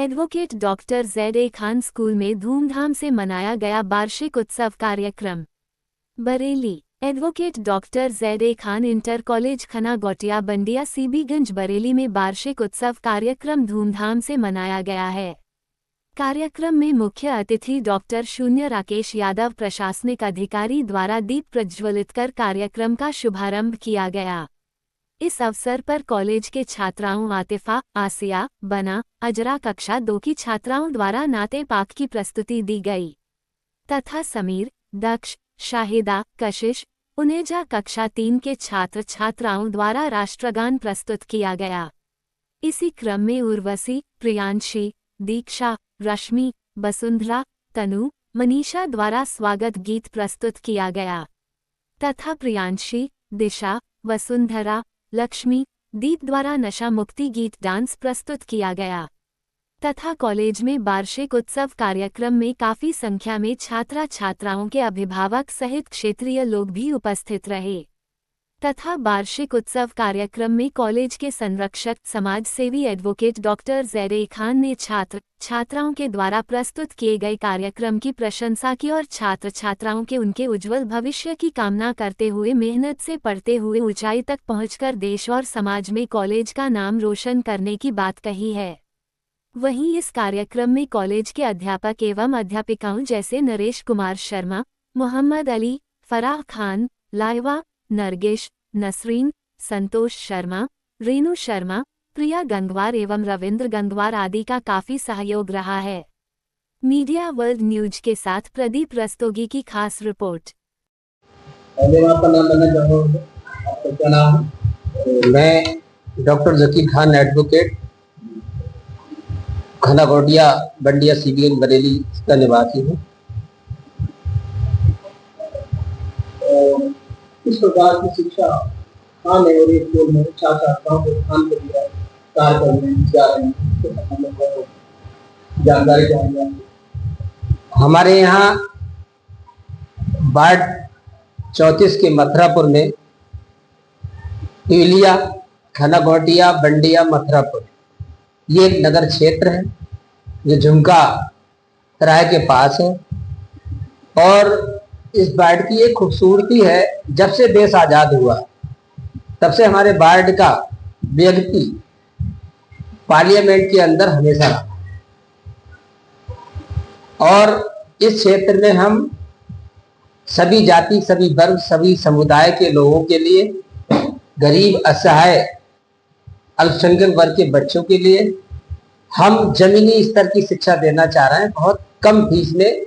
Advocate doctor Z.A. Khan school में धूमधाम से मनाया गया वार्षिक उत्सव कार्यक्रम। Bareilly. Advocate doctor Z.A. Khan inter college खना गोटिया बंडिया सीबीगंज बरेली में वार्षिक उत्सव कार्यक्रम धूमधाम से मनाया गया है। कार्यक्रम में मुख्य अतिथि डॉक्टर शून्य राकेश यादव प्रशासनिक अधिकारी द्वारा दीप प्रज्वलित कर कार्यक्रम का शुभारंभ किया गया। इस अवसर पर कॉलेज के छात्राओं आतिफा, आसिया, बना, अजरा कक्षा 2 की छात्राओं द्वारा नाते पाक की प्रस्तुति दी गई तथा समीर, दक्ष, शाहिदा, कशिश, उनेजा कक्षा 3 के छात्र छात्राओं द्वारा राष्ट्रगान प्रस्तुत किया गया। इसी क्रम में उर्वशी, प्रियांशी, दीक्षा, रश्मि, वसुंधरा, तनु, मनीषा द्वारा स्वागत गीत प्रस्तुत किया गया तथा प्रियांशी, दिशा, वसुंधरा, लक्ष्मी, दीप द्वारा नशा मुक्ति गीत डांस प्रस्तुत किया गया तथा कॉलेज में वार्षिक उत्सव कार्यक्रम में काफी संख्या में छात्रा छात्राओं के अभिभावक सहित क्षेत्रीय लोग भी उपस्थित रहे तथा वार्षिक उत्सव कार्यक्रम में कॉलेज के संरक्षक समाज सेवी एडवोकेट डॉक्टर Z.A. खान ने छात्र छात्राओं के द्वारा प्रस्तुत किए गए कार्यक्रम की प्रशंसा की और छात्र छात्राओं के उनके उज्जवल भविष्य की कामना करते हुए मेहनत से पढ़ते हुए ऊंचाई तक पहुंचकर देश और समाज में कॉलेज का नाम रोशन करने की बात कही है। वहीं इस कार्यक्रम में कॉलेज के अध्यापक एवं अध्यापिकाओं जैसे नरेश कुमार शर्मा, मोहम्मद अली, फराह खान, लाइवा, नरगिश, नसरीन, संतोष शर्मा, रेणु शर्मा, प्रिया गंगवार एवं रविंद्र गंगवार आदि का काफी सहयोग रहा है। मीडिया वर्ल्ड न्यूज के साथ प्रदीप रस्तोगी की खास रिपोर्ट। आपका नाम बताना चाहूँगा, आपका क्या नाम है? मैं डॉक्टर ज़कीर खान एडवोकेट खना गोटिया बंडिया सीबीगंज बरेली का निवासी हूँ। इस प्रकार की शिक्षा खान मेमोरियल स्कूल में छात्र छात्राओं को खान के लिए कार्य करने जा रहे हैं, तो हम लोग को जानकारी चाहिए। हमारे यहाँ वार्ड 34 के मथुरापुर में टिवलिया खना गोटिया बंडिया मथुरापुर ये एक नगर क्षेत्र है जो झुमका राय के पास है और इस वार्ड की एक खूबसूरती है, जब से देश आजाद हुआ तब से हमारे वार्ड का व्यक्ति पार्लियामेंट के अंदर हमेशा रहा और इस क्षेत्र में हम सभी जाति, सभी वर्ग, सभी समुदाय के लोगों के लिए, गरीब, असहाय, अल्पसंख्यक वर्ग के बच्चों के लिए हम जमीनी स्तर की शिक्षा देना चाह रहे हैं। बहुत कम फीस में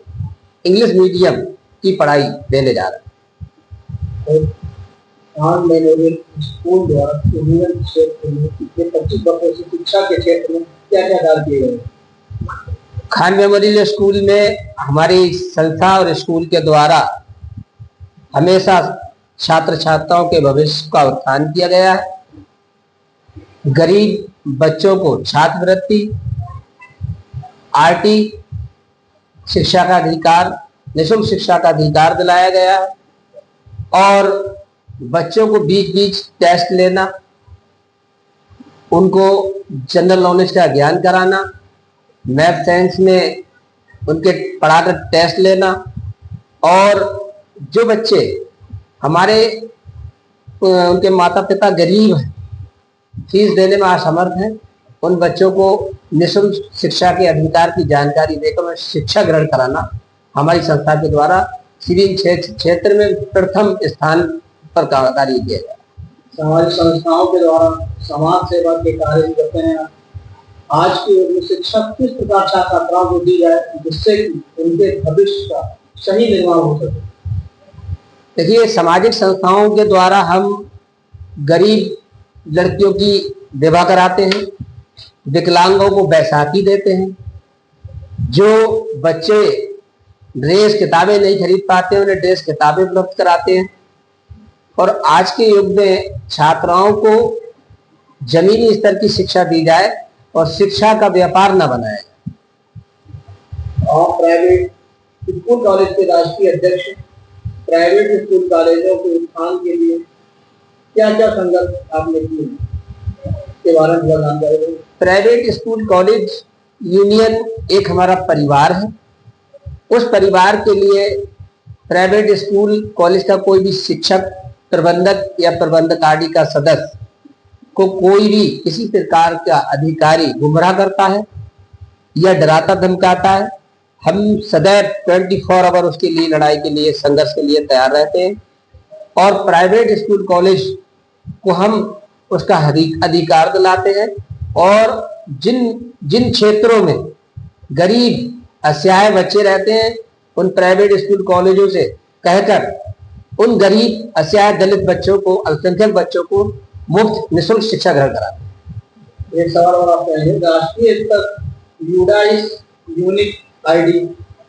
इंग्लिश मीडियम की पढ़ाई देने जा रहे हैं। खान मेमोरियल स्कूल द्वारा क्षेत्र में 25 वर्षों से शिक्षा के क्षेत्र में क्या क्या कार्य किए गए? खान मेमोरियल स्कूल में हमारी संस्था और स्कूल के द्वारा हमेशा छात्र छात्राओं के भविष्य का उत्थान किया गया है। गरीब बच्चों को छात्रवृत्ति, आरटी, शिक्षा का अधिकार, निःशुल्क शिक्षा का अधिकार दिलाया गया है और बच्चों को बीच बीच टेस्ट लेना, उनको जनरल नॉलेज का ज्ञान कराना, मैथ साइंस में उनके पढ़ाकर टेस्ट लेना और जो बच्चे हमारे उनके माता पिता गरीब हैं, फीस देने में असमर्थ हैं, उन बच्चों को निःशुल्क शिक्षा के अधिकार की जानकारी देकर शिक्षा ग्रहण कराना हमारी संस्था के द्वारा सीबीगंज क्षेत्र में प्रथम स्थान पर कार्य किया गया। हमारी संस्थाओं के द्वारा समाज सेवा के कार्य करते हैं। आज की युग में शिक्षा किस प्रकार छात्र छात्राओं को दी जाए जिससे कि उनके भविष्य का सही निर्माण हो सके? देखिए, सामाजिक संस्थाओं के द्वारा हम गरीब लड़कियों की विवाह कराते हैं, विकलांगों को बैसाखी देते हैं, जो बच्चे ड्रेस किताबें नहीं खरीद पाते उन्हें ड्रेस किताबें उपलब्ध कराते हैं और आज के युग में छात्राओं को जमीनी स्तर की शिक्षा दी जाए और शिक्षा का व्यापार न बनाया जाए। और प्राइवेट स्कूल कॉलेज के राष्ट्रीय अध्यक्ष, प्राइवेट स्कूल कॉलेजों के उत्थान के लिए क्या क्या संघर्ष आपने किए के बारे में जानकारी दें। प्राइवेट स्कूल कॉलेज यूनियन एक हमारा परिवार है। उस परिवार के लिए प्राइवेट स्कूल कॉलेज का कोई भी शिक्षक, प्रबंधक या प्रबंधकारिणी का सदस्य को कोई भी किसी प्रकार का अधिकारी गुमराह करता है या डराता धमकाता है, हम सदैव 24 आवर उसके लिए लड़ाई के लिए, संघर्ष के लिए तैयार रहते हैं। और प्राइवेट स्कूल कॉलेज को हम उसका अधिकार दिलाते हैं और जिन क्षेत्रों में गरीब असहाय बच्चे रहते हैं, उन प्राइवेट स्कूल कॉलेजों से कहकर उन गरीब असहाय दलित बच्चों को, अल्पसंख्यक बच्चों को मुफ्त निःशुल्क शिक्षा ग्रहण कराते हैं। एक सवाल और आपका है, राष्ट्रीय स्तर यूडाइस यूनिक आईडी,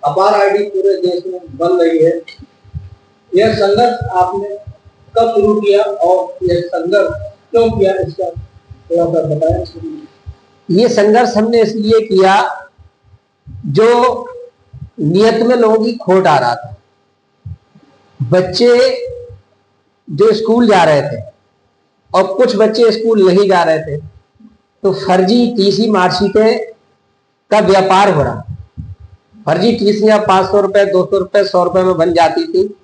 अपार आईडी पूरे देश में बन रही है। यह संघर्ष आपने कब शुरू किया और यह संघर्ष क्यों किया, इसका थोड़ा सा बताएं। ये संघर्ष हमने इसलिए किया, जो नियत में लोगों की खोट आ रहा था। बच्चे जो स्कूल जा रहे थे और कुछ बच्चे स्कूल नहीं जा रहे थे, तो फर्जी टीसी मार्कशीटें का व्यापार हो रहा। फर्जी टीसियां 500 रुपए, 200 रुपए, 100 रुपए में बन जाती थी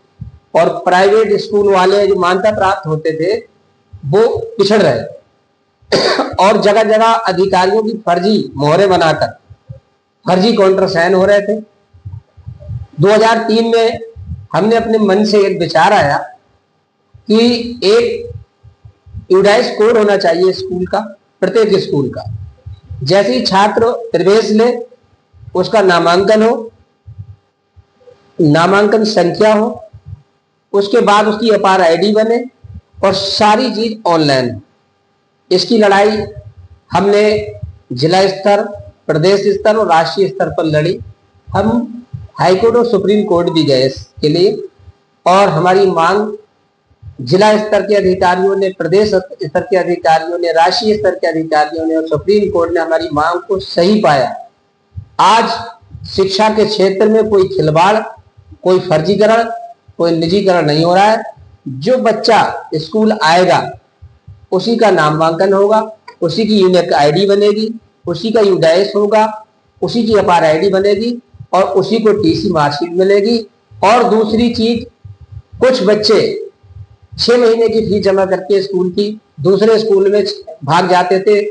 और प्राइवेट स्कूल वाले जो मान्यता प्राप्त होते थे वो पिछड़ रहे और जगह जगह अधिकारियों की फर्जी मोहरें बनाकर फर्जी काउंटर साइन हो रहे थे। 2003 में हमने अपने मन से एक विचार आया कि एक यूडाइस कोड होना चाहिए स्कूल का, प्रत्येक स्कूल का। जैसे ही छात्र प्रवेश ले, उसका नामांकन हो, नामांकन संख्या हो, उसके बाद उसकी अपार आईडी बने और सारी चीज ऑनलाइन हो। इसकी लड़ाई हमने जिला स्तर, प्रदेश स्तर और राष्ट्रीय स्तर पर लड़ी। हम हाईकोर्ट और सुप्रीम कोर्ट भी गए इसके लिए और हमारी मांग जिला स्तर के अधिकारियों ने, प्रदेश स्तर के अधिकारियों ने, राष्ट्रीय स्तर के अधिकारियों ने और सुप्रीम कोर्ट ने हमारी मांग को सही पाया। आज शिक्षा के क्षेत्र में कोई खिलवाड़, कोई फर्जीकरण, कोई निजीकरण नहीं हो रहा है। जो बच्चा स्कूल आएगा उसी का नामांकन होगा, उसी की यूनिक आईडी बनेगी, उसी का यूडाइस होगा, उसी की अपार आईडी बनेगी और उसी को टीसी मार्कशीट मिलेगी। और दूसरी चीज, कुछ बच्चे 6 महीने की फीस जमा करके स्कूल की दूसरे स्कूल में भाग जाते थे,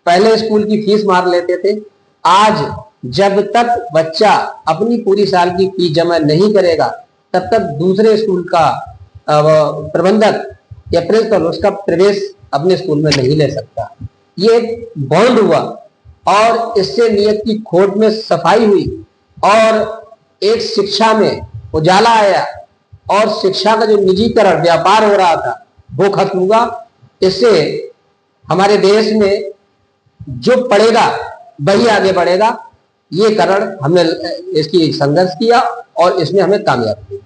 पहले स्कूल की फीस मार लेते थे। आज जब तक बच्चा अपनी पूरी साल की फीस जमा नहीं करेगा, तब तक दूसरे स्कूल का प्रबंधक या प्रिंसिपल उसका प्रवेश अपने स्कूल में नहीं ले सकता। ये एक बॉन्ड हुआ और इससे नियत की खोट में सफाई हुई और एक शिक्षा में उजाला आया और शिक्षा का जो निजीकरण व्यापार हो रहा था वो खत्म हुआ। इससे हमारे देश में जो पढ़ेगा वही आगे बढ़ेगा। ये कारण हमने इसकी संघर्ष किया और इसमें हमें कामयाब किया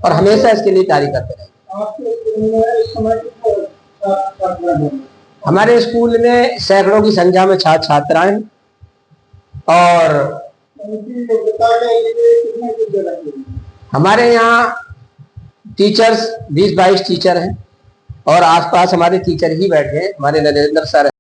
और हमेशा इसके लिए कार्य करते रहे। हमारे स्कूल में सैकड़ों की संख्या में छात्र छात्राएं और हमारे यहाँ टीचर्स 20-22 टीचर हैं और आसपास हमारे टीचर ही बैठे हैं। हमारे नरेंद्र सर